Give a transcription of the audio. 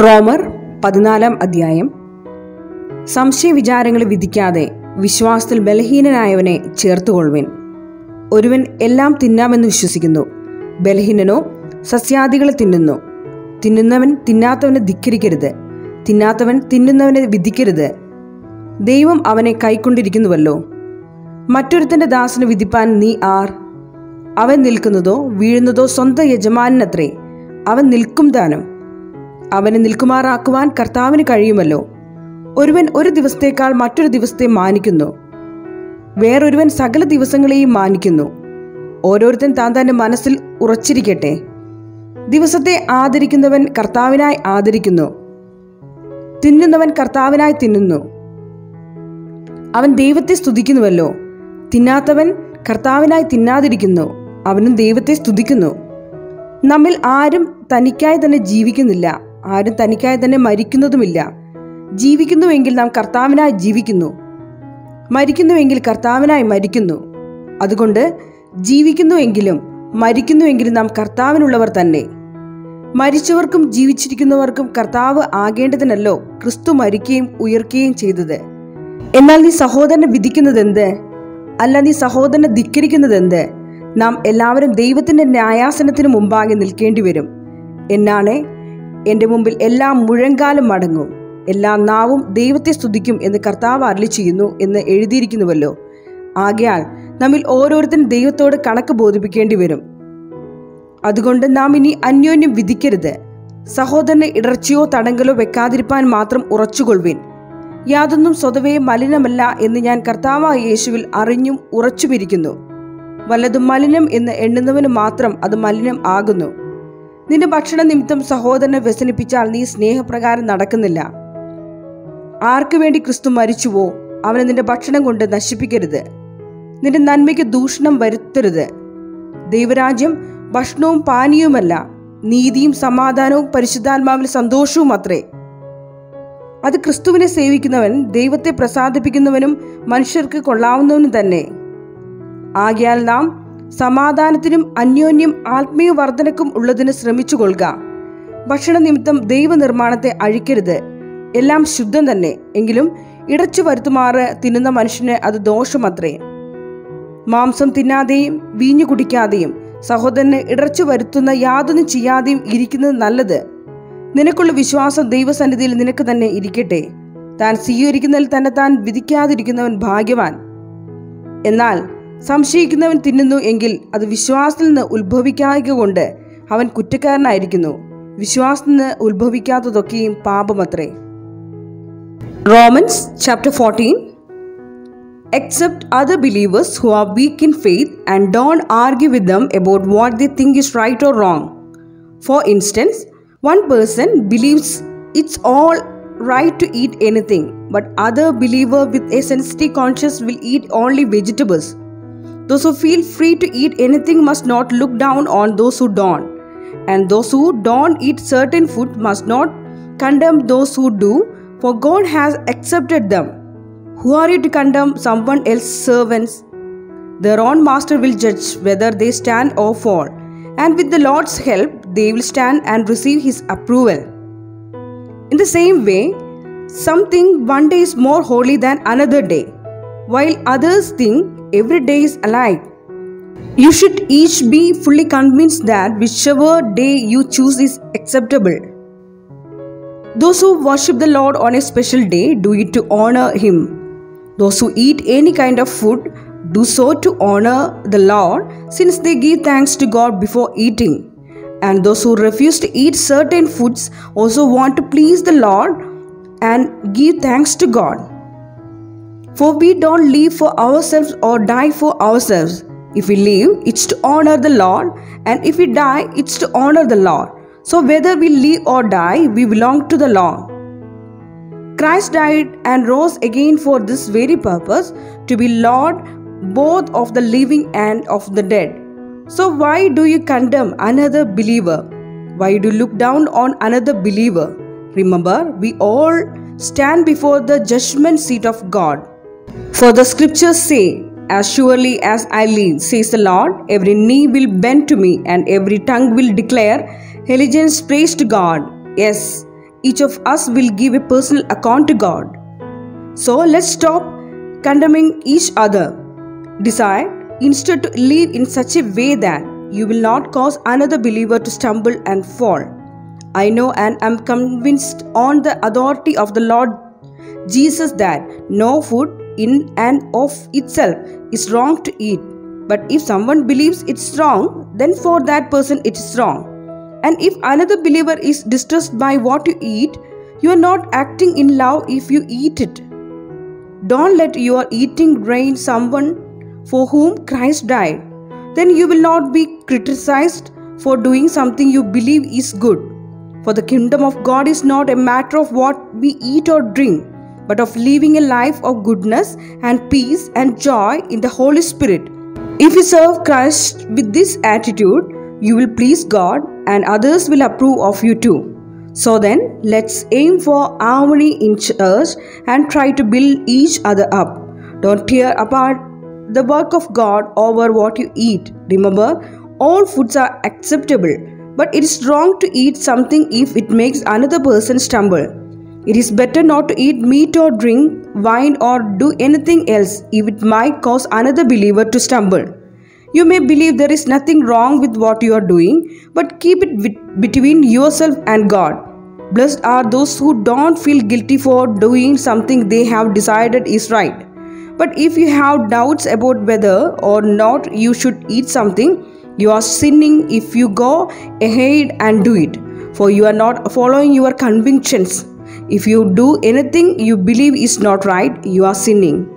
റോമർ 14 സംശയ വിചാരങ്ങളെ വിധിക്കാതെ വിശ്വാസത്തിൽ ബലഹീനനായവനെ ചേർത്തുകൊള്ളുവിൻ. ഒരുവൻ എല്ലാം തിന്നാമെന്ന് വിശ്വസിക്കുന്നു, ബലഹീനനോ സസ്യാദികളെ തിന്നുന്നു. തിന്നുന്നവൻ തിന്നാത്തവനെ ധിക്കരിക്കരുത്, തിന്നാത്തവൻ തിന്നുന്നവനെ വിധിക്കരുത്. ദൈവം അവനെ കൈക്കൊണ്ടിരിക്കുന്നുവല്ലോ. മറ്റൊരുത്തൻ്റെ ദാസന് വിധിപ്പാൻ നീ ആർ? അവൻ നിൽക്കുന്നതോ വീഴുന്നതോ സ്വന്തം യജമാനത്രേ. അവൻ നിൽക്കും താനും. അവനെ നിൽക്കുമാറാക്കുവാൻ കർത്താവിന് കഴിയുമല്ലോ. ഒരുവൻ ഒരു ദിവസത്തേക്കാൾ മറ്റൊരു ദിവസത്തെ മാനിക്കുന്നു, വേറൊരുവൻ സകല ദിവസങ്ങളെയും മാനിക്കുന്നു. ഓരോരുത്തൻ താൻ തൻ്റെ മനസ്സിൽ ഉറച്ചിരിക്കട്ടെ. ദിവസത്തെ ആദരിക്കുന്നവൻ കർത്താവിനായി ആദരിക്കുന്നു, തിന്നുന്നവൻ കർത്താവിനായി തിന്നുന്നു. അവൻ ദൈവത്തെ സ്തുതിക്കുന്നുവല്ലോ. തിന്നാത്തവൻ കർത്താവിനായി തിന്നാതിരിക്കുന്നു, അവനും ദൈവത്തെ സ്തുതിക്കുന്നു. നമ്മിൽ ആരും തനിക്കായി തന്നെ ജീവിക്കുന്നില്ല, ആരും തനിക്കായി തന്നെ മരിക്കുന്നതുമില്ല. ജീവിക്കുന്നുവെങ്കിൽ നാം കർത്താവിനായി ജീവിക്കുന്നു, മരിക്കുന്നുവെങ്കിൽ കർത്താവിനായി മരിക്കുന്നു. അതുകൊണ്ട് ജീവിക്കുന്നുവെങ്കിലും മരിക്കുന്നുവെങ്കിലും നാം കർത്താവിനുള്ളവർ തന്നെ. മരിച്ചവർക്കും ജീവിച്ചിരിക്കുന്നവർക്കും കർത്താവ് ആകേണ്ടതിനല്ലോ ക്രിസ്തു മരിക്കുകയും ഉയർക്കുകയും ചെയ്തത്. എന്നാൽ നീ സഹോദരനെ വിധിക്കുന്നതെന്ത്? അല്ല, നീ സഹോദരനെ ധിക്കരിക്കുന്നതെന്ത്? നാം എല്ലാവരും ദൈവത്തിൻ്റെ ന്യായാസനത്തിന് മുമ്പാകെ നിൽക്കേണ്ടി വരും. എന്നാണേ എൻ്റെ മുമ്പിൽ എല്ലാ മുഴങ്കാലും മടങ്ങും, എല്ലാ നാവും ദൈവത്തെ സ്തുതിക്കും എന്ന് കർത്താവ് അരുളിച്ചെയ്യുന്നു എന്ന് എഴുതിയിരിക്കുന്നുവല്ലോ. ആകയാൽ നമ്മിൽ ഓരോരുത്തരും ദൈവത്തോട് കണക്ക് ബോധിപ്പിക്കേണ്ടി വരും. അതുകൊണ്ട് നാം ഇനി അന്യോന്യം വിധിക്കരുത്. സഹോദരന് ഇടർച്ചയോ തടങ്കലോ വെക്കാതിരിപ്പാൻ മാത്രം ഉറച്ചുകൊള്ളുവിൻ. യാതൊന്നും സ്വതവേ മലിനമല്ല എന്ന് ഞാൻ കർത്താവായ യേശുവിൽ അറിഞ്ഞും ഉറച്ചുമിരിക്കുന്നു. വല്ലതും മലിനം എന്ന് എണ്ണുന്നവന് മാത്രം അത് മലിനം ആകുന്നു. നിന്റെ ഭക്ഷണ നിമിത്തം സഹോദരനെ വ്യസനിപ്പിച്ചാൽ നീ സ്നേഹപ്രകാരം നടക്കുന്നില്ല. ആർക്കു വേണ്ടി ക്രിസ്തു മരിച്ചുവോ അവനെ നിന്റെ ഭക്ഷണം കൊണ്ട് നശിപ്പിക്കരുത്. നിന്റെ നന്മയ്ക്ക് ദൂഷണം വരുത്തരുത്. ദൈവരാജ്യം ഭക്ഷണവും പാനീയവുമല്ല, നീതിയും സമാധാനവും പരിശുദ്ധാത്മാവിൽ സന്തോഷവും അത്രേ. അത് ക്രിസ്തുവിനെ സേവിക്കുന്നവൻ ദൈവത്തെ പ്രസാദിപ്പിക്കുന്നവനും മനുഷ്യർക്ക് കൊള്ളാവുന്നവനും തന്നെ. ആകയാൽ നാം സമാധാനത്തിനും അന്യോന്യം ആത്മീയ വർധനക്കും ഉള്ളതിന് ശ്രമിച്ചുകൊള്ളുക. ഭക്ഷണ നിമിത്തം ദൈവനിർമ്മാണത്തെ അഴിക്കരുത്. എല്ലാം ശുദ്ധം തന്നെ, എങ്കിലും ഇടച്ചു വരുത്തുമാറ് തിന്നുന്ന മനുഷ്യന് അത് ദോഷമത്രേ. മാംസം തിന്നാതെയും വീഞ്ഞു കുടിക്കാതെയും സഹോദരന് ഇടർച്ചു വരുത്തുന്ന യാതൊന്നും ചെയ്യാതെയും ഇരിക്കുന്നത് നല്ലത്. നിനക്കുള്ള വിശ്വാസം ദൈവസന്നിധിയിൽ നിനക്ക് തന്നെ ഇരിക്കട്ടെ. താൻ സ്വീകരിക്കുന്നതിൽ തന്നെ താൻ വിധിക്കാതിരിക്കുന്നവൻ ഭാഗ്യവാൻ. എന്നാൽ സംശയിക്കുന്നവൻ തിന്നുന്നു എങ്കിൽ അത് വിശ്വാസത്തിൽ നിന്ന് ഉത്ഭവിക്കായ്ക കൊണ്ട് അവൻ കുറ്റക്കാരനായിരിക്കുന്നു. വിശ്വാസത്തിൽ നിന്ന് ഉത്ഭവിക്കാത്തതൊക്കെയും പാപമത്രേ. Romans chapter 14. Accept other believers who are weak in faith and don't argue with them about what they think is right or wrong. For instance, one person believes it's all right to eat anything, but other believer with a sensitive conscience will eat only vegetables. Those who feel free to eat anything must not look down on those who don't, and those who don't eat certain food must not condemn those who do, for God has accepted them. Who are you to condemn someone else's servants? Their own master will judge whether they stand or fall, and with the Lord's help they will stand and receive his approval. In the same way, some think one day is more holy than another day, while others think every day is alike. You should each be fully convinced that whichever day you choose is acceptable. Those who worship the Lord on a special day do it to honor him. Those who eat any kind of food do so to honor the Lord, since they give thanks to God before eating. And those who refuse to eat certain foods also want to please the Lord and give thanks to God. For we don't live for ourselves or die for ourselves. If we live, it's to honor the Lord, and if we die, it's to honor the Lord. So whether we live or die, we belong to the Lord. Christ died and rose again for this very purpose, to be Lord both of the living and of the dead. So why do you condemn another believer? Why do you look down on another believer? Remember, we all stand before the judgment seat of God. For the scriptures say, as surely as I live, says the Lord, every knee will bend to me and every tongue will declare allegiance praise to God. Yes, Each of us will give a personal account to God. So let's stop condemning each other. Decide instead to live in such a way that you will not cause another believer to stumble and fall. I know and am convinced on the authority of the Lord Jesus that no food in and of itself is wrong to eat. But if someone believes it's wrong, then for that person it is wrong. And if another believer is distressed by what you eat, you are not acting in love if you eat it. Don't let your eating drain someone for whom Christ died. Then you will not be criticized for doing something you believe is good. For the kingdom of God is not a matter of what we eat or drink, but of living a life of goodness and peace and joy in the Holy Spirit. If you serve Christ with this attitude, you will please God and others will approve of you too. So then, let's aim for harmony in church and try to build each other up. Don't tear apart the work of God over what you eat. Remember, all foods are acceptable, but it is wrong to eat something if it makes another person stumble. It is better not to eat meat or drink wine or do anything else if it might cause another believer to stumble. You may believe there is nothing wrong with what you are doing, but keep it between yourself and God. Blessed are those who don't feel guilty for doing something they have decided is right. But if you have doubts about whether or not you should eat something, you are sinning if you go ahead and do it, for you are not following your convictions. If you do anything you believe is not right, you are sinning.